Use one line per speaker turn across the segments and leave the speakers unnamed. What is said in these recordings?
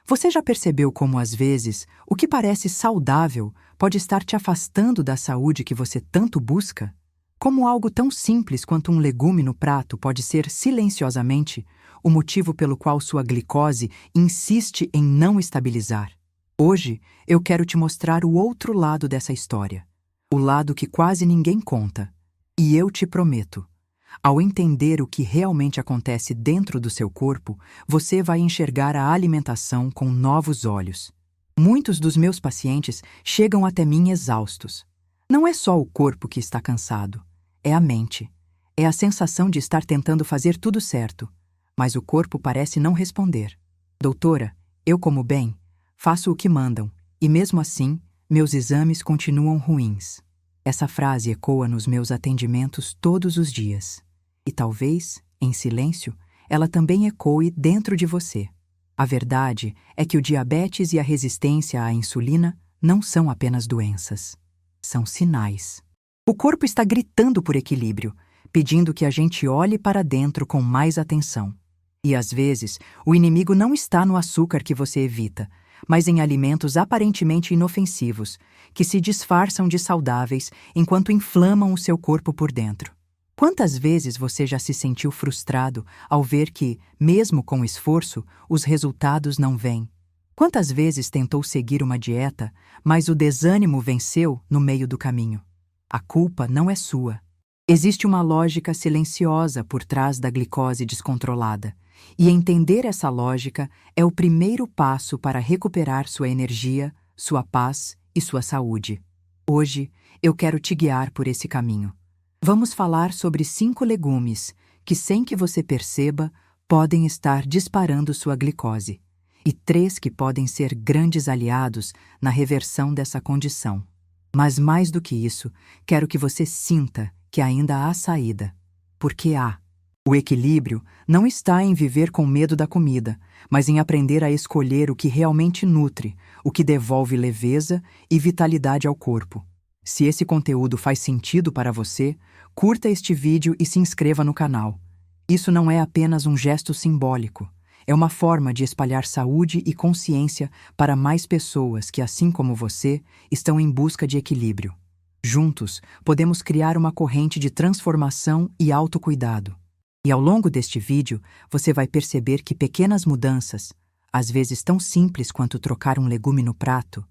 Você já percebeu como, às vezes, o que parece saudável pode estar te afastando da saúde que você tanto busca? Como algo tão simples quanto um legume no prato pode ser, silenciosamente, o motivo pelo qual sua glicose insiste em não estabilizar. Hoje, eu quero te mostrar o outro lado dessa história. O lado que quase ninguém conta. E eu te prometo, ao entender o que realmente acontece dentro do seu corpo, você vai enxergar a alimentação com novos olhos. Muitos dos meus pacientes chegam até mim exaustos. Não é só o corpo que está cansado, é a mente. É a sensação de estar tentando fazer tudo certo, mas o corpo parece não responder. Doutora, eu como bem, faço o que mandam, e mesmo assim, meus exames continuam ruins. Essa frase ecoa nos meus atendimentos todos os dias. E talvez, em silêncio, ela também ecoe dentro de você. A verdade é que o diabetes e a resistência à insulina não são apenas doenças. São sinais. O corpo está gritando por equilíbrio, pedindo que a gente olhe para dentro com mais atenção. E às vezes, o inimigo não está no açúcar que você evita, mas em alimentos aparentemente inofensivos, que se disfarçam de saudáveis enquanto inflamam o seu corpo por dentro. Quantas vezes você já se sentiu frustrado ao ver que, mesmo com esforço, os resultados não vêm? Quantas vezes tentou seguir uma dieta, mas o desânimo venceu no meio do caminho? A culpa não é sua. Existe uma lógica silenciosa por trás da glicose descontrolada, e entender essa lógica é o primeiro passo para recuperar sua energia, sua paz e sua saúde. Hoje, eu quero te guiar por esse caminho. Vamos falar sobre 5 legumes que, sem que você perceba, podem estar disparando sua glicose, e 3 que podem ser grandes aliados na reversão dessa condição. Mas mais do que isso, quero que você sinta que ainda há saída. Porque há. O equilíbrio não está em viver com medo da comida, mas em aprender a escolher o que realmente nutre, o que devolve leveza e vitalidade ao corpo. Se esse conteúdo faz sentido para você, curta este vídeo e se inscreva no canal. Isso não é apenas um gesto simbólico, é uma forma de espalhar saúde e consciência para mais pessoas que, assim como você, estão em busca de equilíbrio. Juntos, podemos criar uma corrente de transformação e autocuidado. E ao longo deste vídeo, você vai perceber que pequenas mudanças, às vezes tão simples quanto trocar um legume no prato,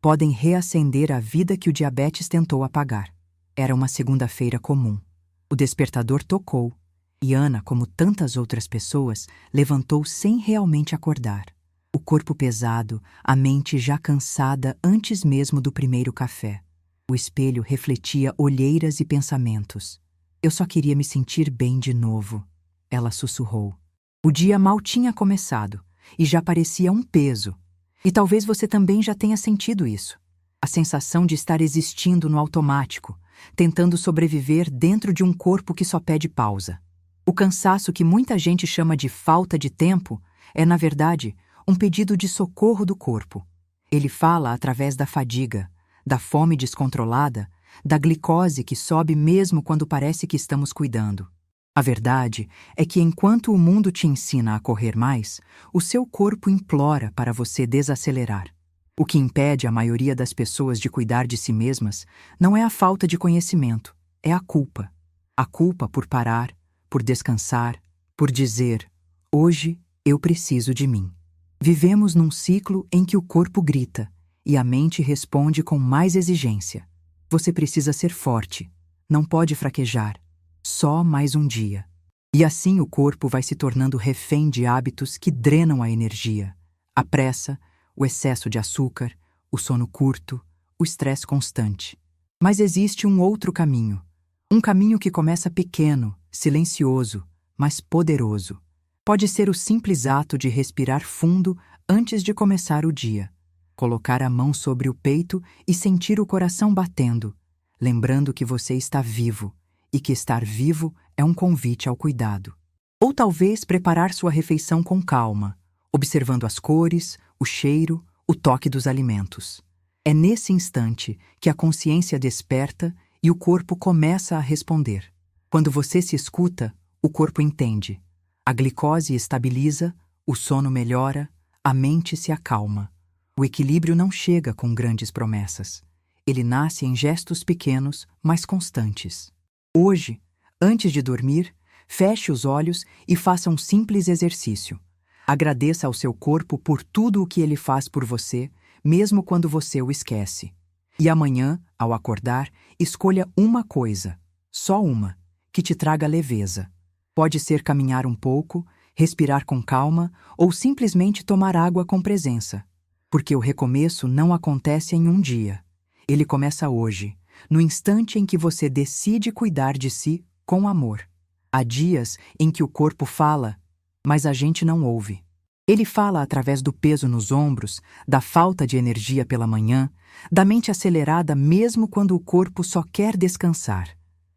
podem reacender a vida que o diabetes tentou apagar. Era uma segunda-feira comum. O despertador tocou, e Ana, como tantas outras pessoas, levantou sem realmente acordar. O corpo pesado, a mente já cansada antes mesmo do primeiro café. O espelho refletia olheiras e pensamentos. Eu só queria me sentir bem de novo, ela sussurrou. O dia mal tinha começado, e já parecia um peso. E talvez você também já tenha sentido isso. A sensação de estar existindo no automático, tentando sobreviver dentro de um corpo que só pede pausa. O cansaço que muita gente chama de falta de tempo é, na verdade, um pedido de socorro do corpo. Ele fala através da fadiga, da fome descontrolada, da glicose que sobe mesmo quando parece que estamos cuidando. A verdade é que enquanto o mundo te ensina a correr mais, o seu corpo implora para você desacelerar. O que impede a maioria das pessoas de cuidar de si mesmas não é a falta de conhecimento, é a culpa. A culpa por parar, por descansar, por dizer, hoje eu preciso de mim. Vivemos num ciclo em que o corpo grita e a mente responde com mais exigência. Você precisa ser forte, não pode fraquejar, só mais um dia. E assim o corpo vai se tornando refém de hábitos que drenam a energia, a pressa, o excesso de açúcar, o sono curto, o estresse constante. Mas existe um outro caminho. Um caminho que começa pequeno, silencioso, mas poderoso. Pode ser o simples ato de respirar fundo antes de começar o dia. Colocar a mão sobre o peito e sentir o coração batendo, lembrando que você está vivo e que estar vivo é um convite ao cuidado. Ou talvez preparar sua refeição com calma, observando as cores, o cheiro, o toque dos alimentos. É nesse instante que a consciência desperta e o corpo começa a responder. Quando você se escuta, o corpo entende. A glicose estabiliza, o sono melhora, A mente se acalma. O equilíbrio não chega com grandes promessas. Ele nasce em gestos pequenos, mas constantes. Hoje, antes de dormir, feche os olhos e faça um simples exercício. Agradeça ao seu corpo por tudo o que ele faz por você, mesmo quando você o esquece. E amanhã, ao acordar, escolha uma coisa, só uma, que te traga leveza. Pode ser caminhar um pouco, respirar com calma ou simplesmente tomar água com presença. Porque o recomeço não acontece em um dia. Ele começa hoje, no instante em que você decide cuidar de si com amor. Há dias em que o corpo fala, mas a gente não ouve. Ele fala através do peso nos ombros, da falta de energia pela manhã, da mente acelerada mesmo quando o corpo só quer descansar.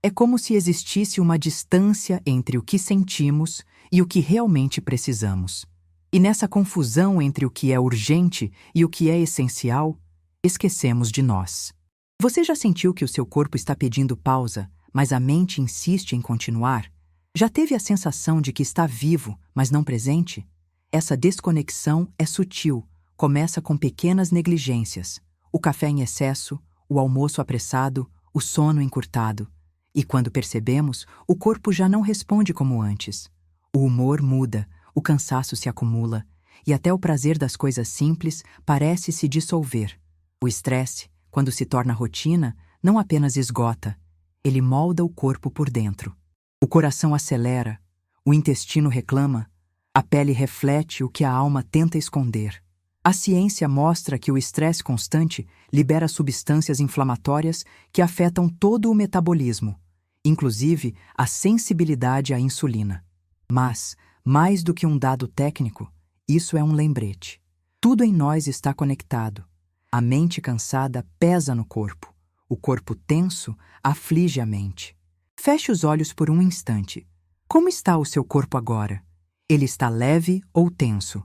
É como se existisse uma distância entre o que sentimos e o que realmente precisamos. E nessa confusão entre o que é urgente e o que é essencial, esquecemos de nós. Você já sentiu que o seu corpo está pedindo pausa, mas a mente insiste em continuar? Já teve a sensação de que está vivo, mas não presente? Essa desconexão é sutil, começa com pequenas negligências. O café em excesso, o almoço apressado, o sono encurtado. E quando percebemos, o corpo já não responde como antes. O humor muda, o cansaço se acumula, e até o prazer das coisas simples parece se dissolver. O estresse, quando se torna rotina, não apenas esgota, ele molda o corpo por dentro. O coração acelera, o intestino reclama, a pele reflete o que a alma tenta esconder. A ciência mostra que o estresse constante libera substâncias inflamatórias que afetam todo o metabolismo, inclusive a sensibilidade à insulina. Mas, mais do que um dado técnico, isso é um lembrete. Tudo em nós está conectado. A mente cansada pesa no corpo. O corpo tenso aflige a mente. Feche os olhos por um instante. Como está o seu corpo agora? Ele está leve ou tenso?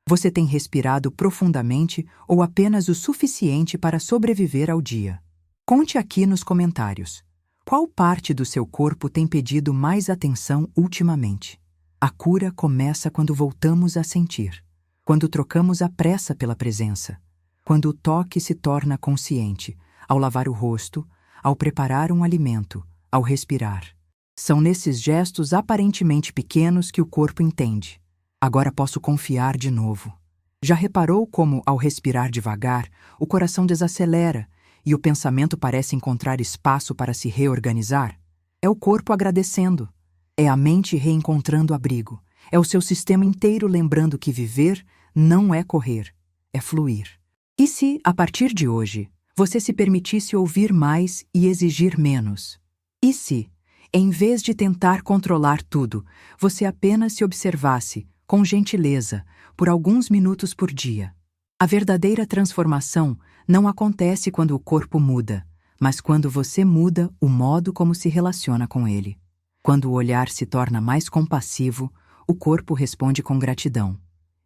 Você tem respirado profundamente ou apenas o suficiente para sobreviver ao dia? Conte aqui nos comentários. Qual parte do seu corpo tem pedido mais atenção ultimamente? A cura começa quando voltamos a sentir, quando trocamos a pressa pela presença, quando o toque se torna consciente, ao lavar o rosto, ao preparar um alimento, ao respirar. São nesses gestos aparentemente pequenos que o corpo entende. Agora posso confiar de novo. Já reparou como, ao respirar devagar, o coração desacelera e o pensamento parece encontrar espaço para se reorganizar? É o corpo agradecendo. É a mente reencontrando abrigo. É o seu sistema inteiro lembrando que viver não é correr, é fluir. E se, a partir de hoje, você se permitisse ouvir mais e exigir menos? E se, em vez de tentar controlar tudo, você apenas se observasse, com gentileza, por alguns minutos por dia? A verdadeira transformação não acontece quando o corpo muda, mas quando você muda o modo como se relaciona com ele. Quando o olhar se torna mais compassivo, o corpo responde com gratidão.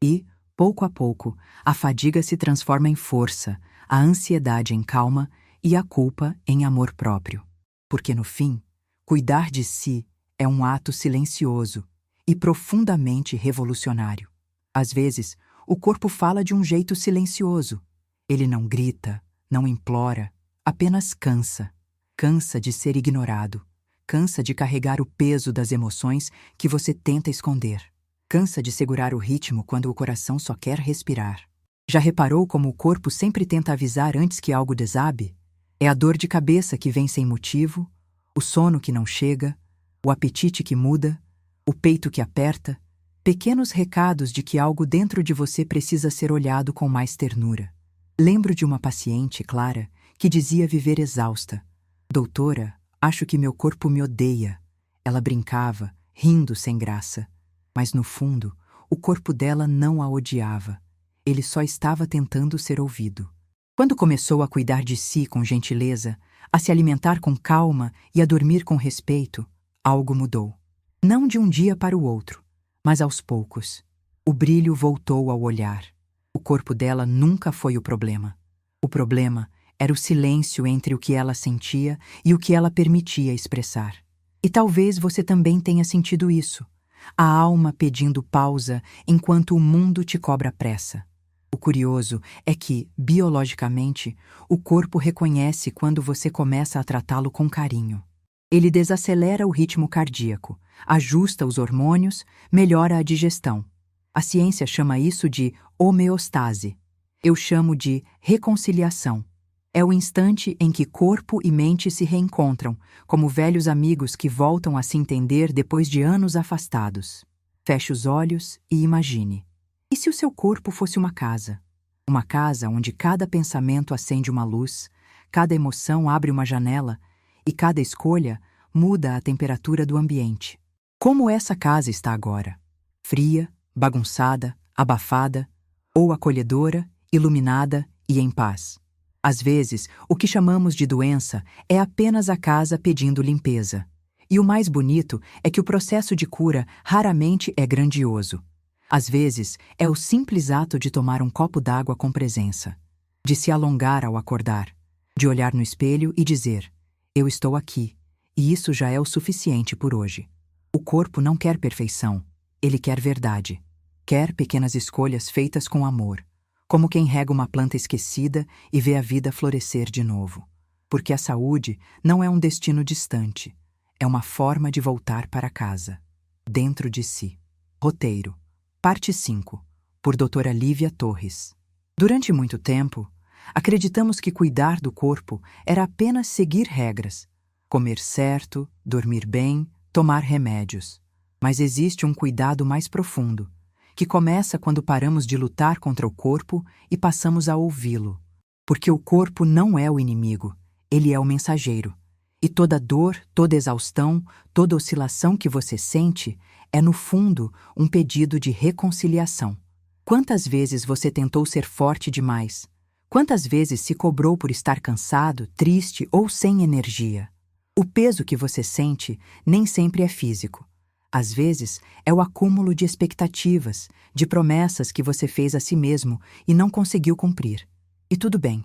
E, pouco a pouco, a fadiga se transforma em força, a ansiedade em calma e a culpa em amor próprio. Porque, no fim, cuidar de si é um ato silencioso e profundamente revolucionário. Às vezes, o corpo fala de um jeito silencioso. Ele não grita, não implora, apenas cansa. Cansa de ser ignorado. Cansa de carregar o peso das emoções que você tenta esconder. Cansa de segurar o ritmo quando o coração só quer respirar. Já reparou como o corpo sempre tenta avisar antes que algo desabe? É a dor de cabeça que vem sem motivo, o sono que não chega, o apetite que muda, o peito que aperta, pequenos recados de que algo dentro de você precisa ser olhado com mais ternura. Lembro de uma paciente, Clara, que dizia viver exausta. Doutora, acho que meu corpo me odeia. Ela brincava, rindo sem graça. Mas no fundo, o corpo dela não a odiava. Ele só estava tentando ser ouvido. Quando começou a cuidar de si com gentileza, a se alimentar com calma e a dormir com respeito, algo mudou. Não de um dia para o outro, mas aos poucos. O brilho voltou ao olhar. O corpo dela nunca foi o problema. O problema era o silêncio entre o que ela sentia e o que ela permitia expressar. E talvez você também tenha sentido isso. a alma pedindo pausa enquanto o mundo te cobra pressa. O curioso é que, biologicamente, o corpo reconhece quando você começa a tratá-lo com carinho. Ele desacelera o ritmo cardíaco, ajusta os hormônios, melhora a digestão. A ciência chama isso de homeostase. Eu chamo de reconciliação. É o instante em que corpo e mente se reencontram, como velhos amigos que voltam a se entender depois de anos afastados. Feche os olhos e imagine. E se o seu corpo fosse uma casa? Uma casa onde cada pensamento acende uma luz, cada emoção abre uma janela e cada escolha muda a temperatura do ambiente. Como essa casa está agora? Fria, bagunçada, abafada, ou acolhedora, iluminada e em paz? Às vezes, o que chamamos de doença é apenas a casa pedindo limpeza. E o mais bonito é que o processo de cura raramente é grandioso. Às vezes, é o simples ato de tomar um copo d'água com presença, de se alongar ao acordar, de olhar no espelho e dizer: eu estou aqui, e isso já é o suficiente por hoje. O corpo não quer perfeição, ele quer verdade. Quer pequenas escolhas feitas com amor, como quem rega uma planta esquecida e vê a vida florescer de novo. Porque a saúde não é um destino distante, é uma forma de voltar para casa, dentro de si. Roteiro. Parte 5, por Doutora Lívia Torres. Durante muito tempo, acreditamos que cuidar do corpo era apenas seguir regras, comer certo, dormir bem, tomar remédios. Mas existe um cuidado mais profundo, que começa quando paramos de lutar contra o corpo e passamos a ouvi-lo. Porque o corpo não é o inimigo, ele é o mensageiro. E toda dor, toda exaustão, toda oscilação que você sente é, no fundo, um pedido de reconciliação. Quantas vezes você tentou ser forte demais? Quantas vezes se cobrou por estar cansado, triste ou sem energia? O peso que você sente nem sempre é físico. Às vezes, é o acúmulo de expectativas, de promessas que você fez a si mesmo e não conseguiu cumprir. E tudo bem.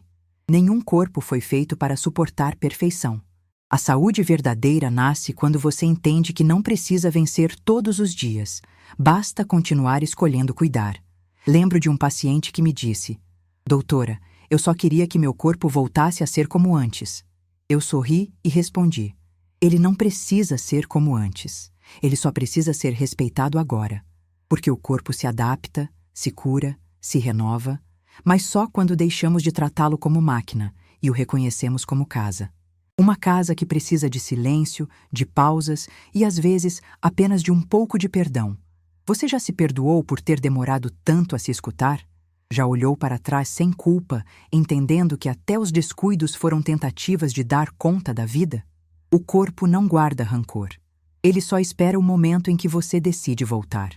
Nenhum corpo foi feito para suportar perfeição. A saúde verdadeira nasce quando você entende que não precisa vencer todos os dias. Basta continuar escolhendo cuidar. Lembro de um paciente que me disse: doutora, eu só queria que meu corpo voltasse a ser como antes. Eu sorri e respondi: ele não precisa ser como antes. Ele só precisa ser respeitado agora. Porque o corpo se adapta, se cura, se renova, mas só quando deixamos de tratá-lo como máquina e o reconhecemos como casa. Uma casa que precisa de silêncio, de pausas e, às vezes, apenas de um pouco de perdão. Você já se perdoou por ter demorado tanto a se escutar? Já olhou para trás sem culpa, entendendo que até os descuidos foram tentativas de dar conta da vida? O corpo não guarda rancor. Ele só espera o momento em que você decide voltar.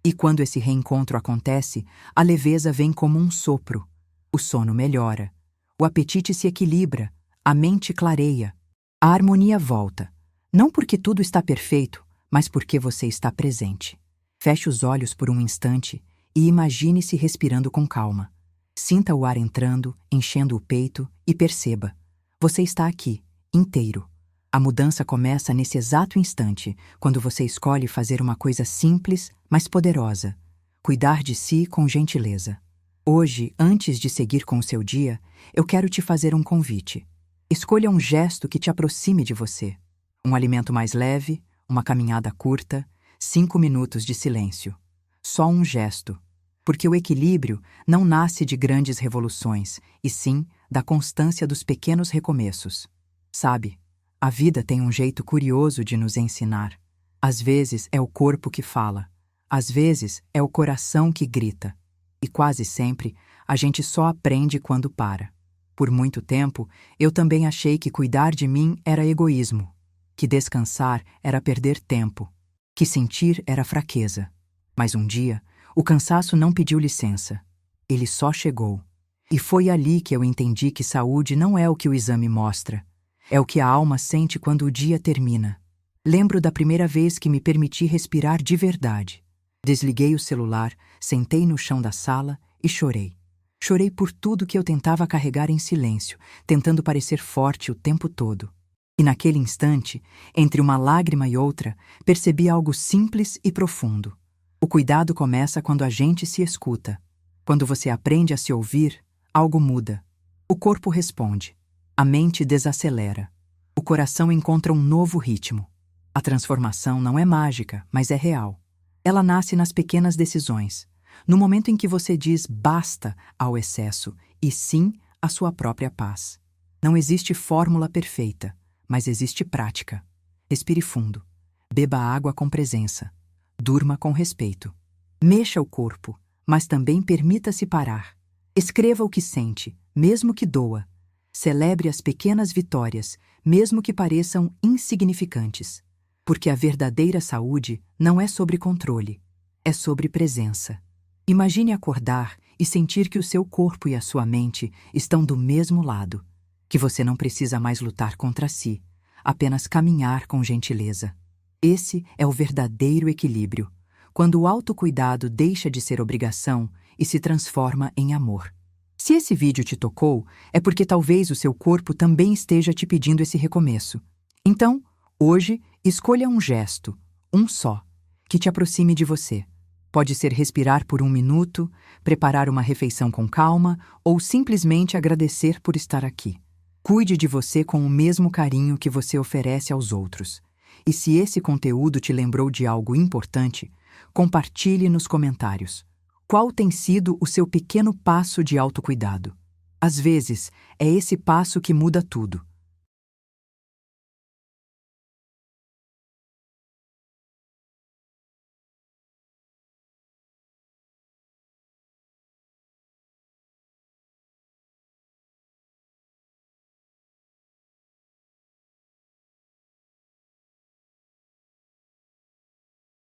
E quando esse reencontro acontece, a leveza vem como um sopro. O sono melhora. O apetite se equilibra. A mente clareia. A harmonia volta. Não porque tudo está perfeito, mas porque você está presente. Feche os olhos por um instante e imagine-se respirando com calma. Sinta o ar entrando, enchendo o peito e perceba: você está aqui, inteiro. A mudança começa nesse exato instante, quando você escolhe fazer uma coisa simples, mas poderosa: cuidar de si com gentileza. Hoje, antes de seguir com o seu dia, eu quero te fazer um convite. Escolha um gesto que te aproxime de você. Um alimento mais leve, uma caminhada curta, 5 minutos de silêncio. Só um gesto. Porque o equilíbrio não nasce de grandes revoluções, e sim da constância dos pequenos recomeços. Sabe, a vida tem um jeito curioso de nos ensinar. Às vezes é o corpo que fala, às vezes é o coração que grita. E quase sempre a gente só aprende quando para. Por muito tempo, eu também achei que cuidar de mim era egoísmo, que descansar era perder tempo, que sentir era fraqueza. Mas um dia, o cansaço não pediu licença. Ele só chegou. E foi ali que eu entendi que saúde não é o que o exame mostra, é o que a alma sente quando o dia termina. Lembro da primeira vez que me permiti respirar de verdade. Desliguei o celular, sentei no chão da sala e chorei. Chorei por tudo que eu tentava carregar em silêncio, tentando parecer forte o tempo todo. E naquele instante, entre uma lágrima e outra, percebi algo simples e profundo. O cuidado começa quando a gente se escuta. Quando você aprende a se ouvir, algo muda. O corpo responde. A mente desacelera. O coração encontra um novo ritmo. A transformação não é mágica, mas é real. Ela nasce nas pequenas decisões, no momento em que você diz basta ao excesso e sim à sua própria paz. Não existe fórmula perfeita, mas existe prática. Respire fundo. Beba água com presença. Durma com respeito. Mexa o corpo, mas também permita-se parar. Escreva o que sente, mesmo que doa. Celebre as pequenas vitórias, mesmo que pareçam insignificantes. Porque a verdadeira saúde não é sobre controle, é sobre presença. Imagine acordar e sentir que o seu corpo e a sua mente estão do mesmo lado, que você não precisa mais lutar contra si, apenas caminhar com gentileza. Esse é o verdadeiro equilíbrio, quando o autocuidado deixa de ser obrigação e se transforma em amor. Se esse vídeo te tocou, é porque talvez o seu corpo também esteja te pedindo esse recomeço. Então, hoje, escolha um gesto, um só, que te aproxime de você. Pode ser respirar por 1 minuto, preparar uma refeição com calma ou simplesmente agradecer por estar aqui. Cuide de você com o mesmo carinho que você oferece aos outros. E se esse conteúdo te lembrou de algo importante, compartilhe nos comentários. Qual tem sido o seu pequeno passo de autocuidado? Às vezes, é esse passo que muda tudo.